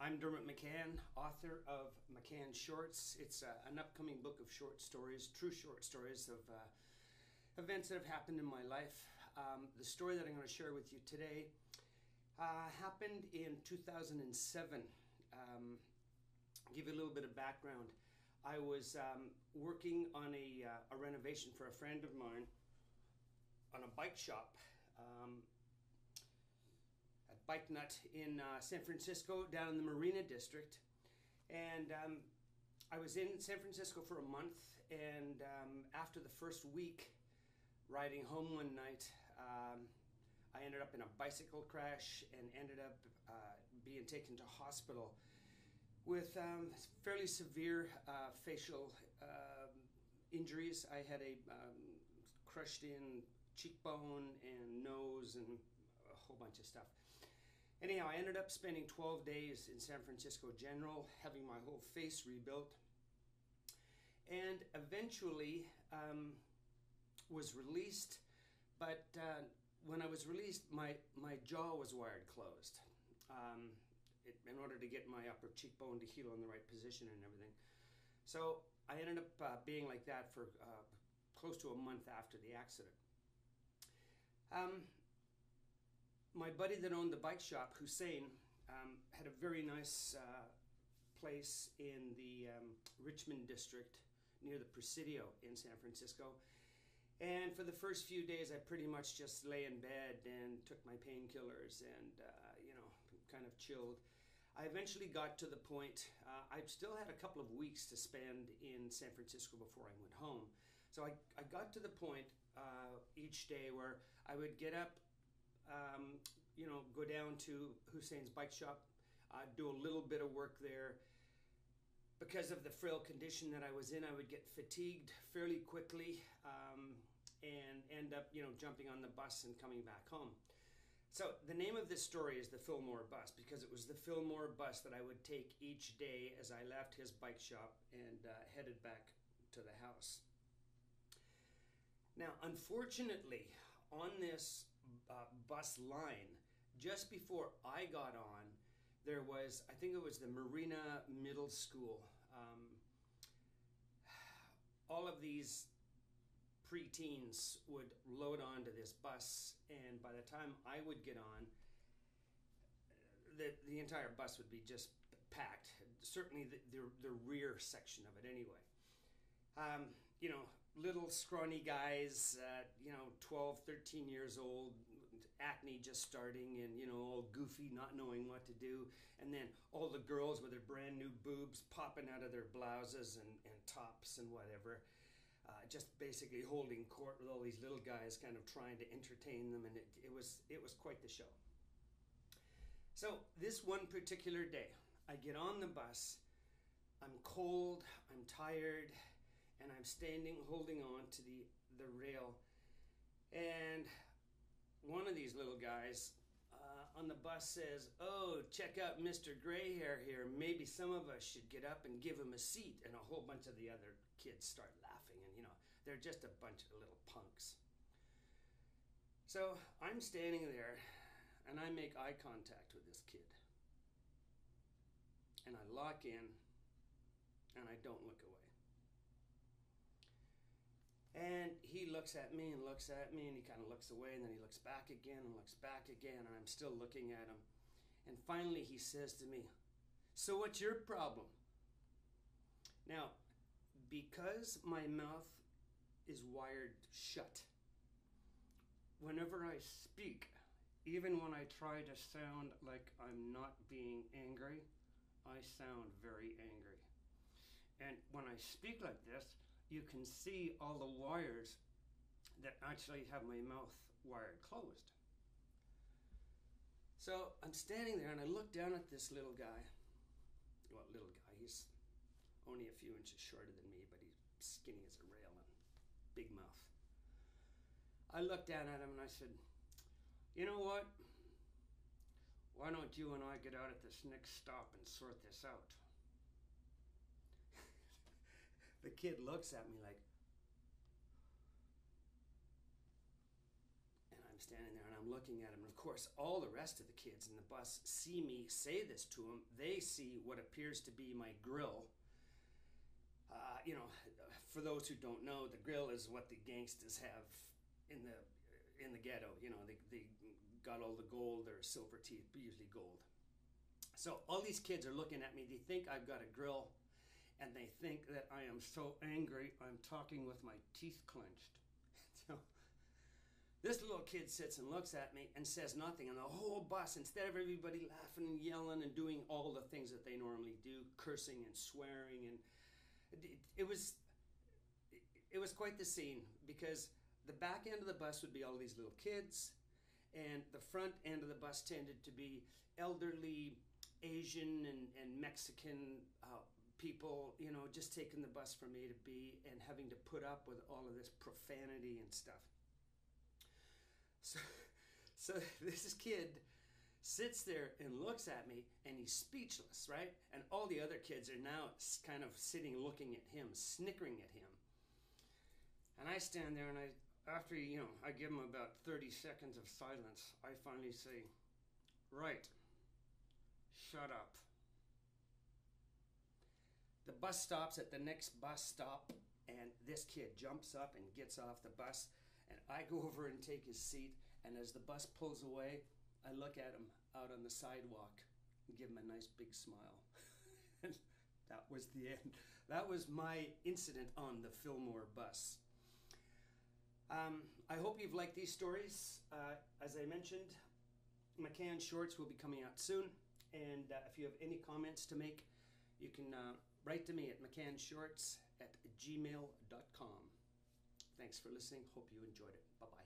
I'm Dermot McCann, author of McCann's Shorts. It's an upcoming book of short stories, true short stories of events that have happened in my life. The story that I'm going to share with you today happened in 2007. Give you a little bit of background. I was working on a renovation for a friend of mine on a bike shop at Bike Nut in San Francisco, down in the Marina District. And I was in San Francisco for a month, and after the first week riding home one night, I ended up in a bicycle crash and ended up being taken to hospital with fairly severe facial injuries. I had a crushed in cheekbone and nose and a whole bunch of stuff. Anyhow, I ended up spending 12 days in San Francisco General, having my whole face rebuilt, and eventually was released. But when I was released, my jaw was wired closed in order to get my upper cheekbone to heal in the right position and everything. So I ended up being like that for close to a month after the accident. My buddy that owned the bike shop, Hussein, had a very nice place in the Richmond district near the Presidio in San Francisco. And for the first few days, I pretty much just lay in bed and took my painkillers and, kind of chilled. I eventually got to the point, I still had a couple of weeks to spend in San Francisco before I went home. So I got to the point each day where I would get up, go down to Hussein's bike shop, do a little bit of work there. Because of the frail condition that I was in, I would get fatigued fairly quickly and end up, jumping on the bus and coming back home. So the name of this story is the Fillmore bus, because it was the Fillmore bus that I would take each day as I left his bike shop and headed back to the house. Now, unfortunately, on this bus line, just before I got on, there was, I think it was the Marina Middle School. All of these preteens would load onto this bus, and by the time I would get on, the entire bus would be just packed. Certainly the rear section of it anyway. Little scrawny guys, 12, 13 years old, acne just starting and, all goofy, not knowing what to do. And then all the girls with their brand new boobs popping out of their blouses and tops and whatever. Just basically holding court with all these little guys kind of trying to entertain them. And it was quite the show. So this one particular day, I get on the bus, I'm cold, I'm tired, and I'm standing holding on to the rail, and one of these little guys on the bus says, "Oh, check out Mr. Gray Hair here. Maybe some of us should get up and give him a seat." And a whole bunch of the other kids start laughing, and they're just a bunch of little punks. So I'm standing there, and I make eye contact with this kid, and I lock in, and I don't look away. And he looks at me and looks at me, and he kind of looks away, and then he looks back again and looks back again, and I'm still looking at him. And finally he says to me, "So what's your problem?" Now, because my mouth is wired shut, whenever I speak, even when I try to sound like I'm not being angry, I sound very angry. And when I speak like this, you can see all the wires that actually have my mouth wired closed. So I'm standing there and I look down at this little guy. Well, little guy, he's only a few inches shorter than me, but he's skinny as a rail and big mouth. I looked down at him and I said, "You know what? Why don't you and I get out at this next stop and sort this out?" The kid looks at me like, and I'm standing there and I'm looking at him. And of course, all the rest of the kids in the bus see me say this to him. They see what appears to be my grill. You know, for those who don't know, the grill is what the gangsters have in the ghetto. You know, they got all the gold or silver teeth, but usually gold. So all these kids are looking at me. They think I've got a grill, and they think that I am so angry I'm talking with my teeth clenched. So this little kid sits and looks at me and says nothing, and the whole bus, instead of everybody laughing and yelling and doing all the things that they normally do, cursing and swearing, and it was quite the scene, because the back end of the bus would be all these little kids, and the front end of the bus tended to be elderly Asian and Mexican people, you know, just taking the bus from A to B and having to put up with all of this profanity and stuff. So this kid sits there and looks at me, and he's speechless, right? And all the other kids are now kind of sitting looking at him, snickering at him. And I stand there, and after, you know, I give him about 30 seconds of silence, I finally say, "Right, shut up." The bus stops at the next bus stop, and this kid jumps up and gets off the bus, and I go over and take his seat, and as the bus pulls away, I look at him out on the sidewalk and give him a nice big smile. And that was the end. That was my incident on the Fillmore bus. I hope you've liked these stories. As I mentioned, McCann's Shorts will be coming out soon, and if you have any comments to make, you can write to me at mccannsshorts@gmail.com. Thanks for listening. Hope you enjoyed it. Bye-bye.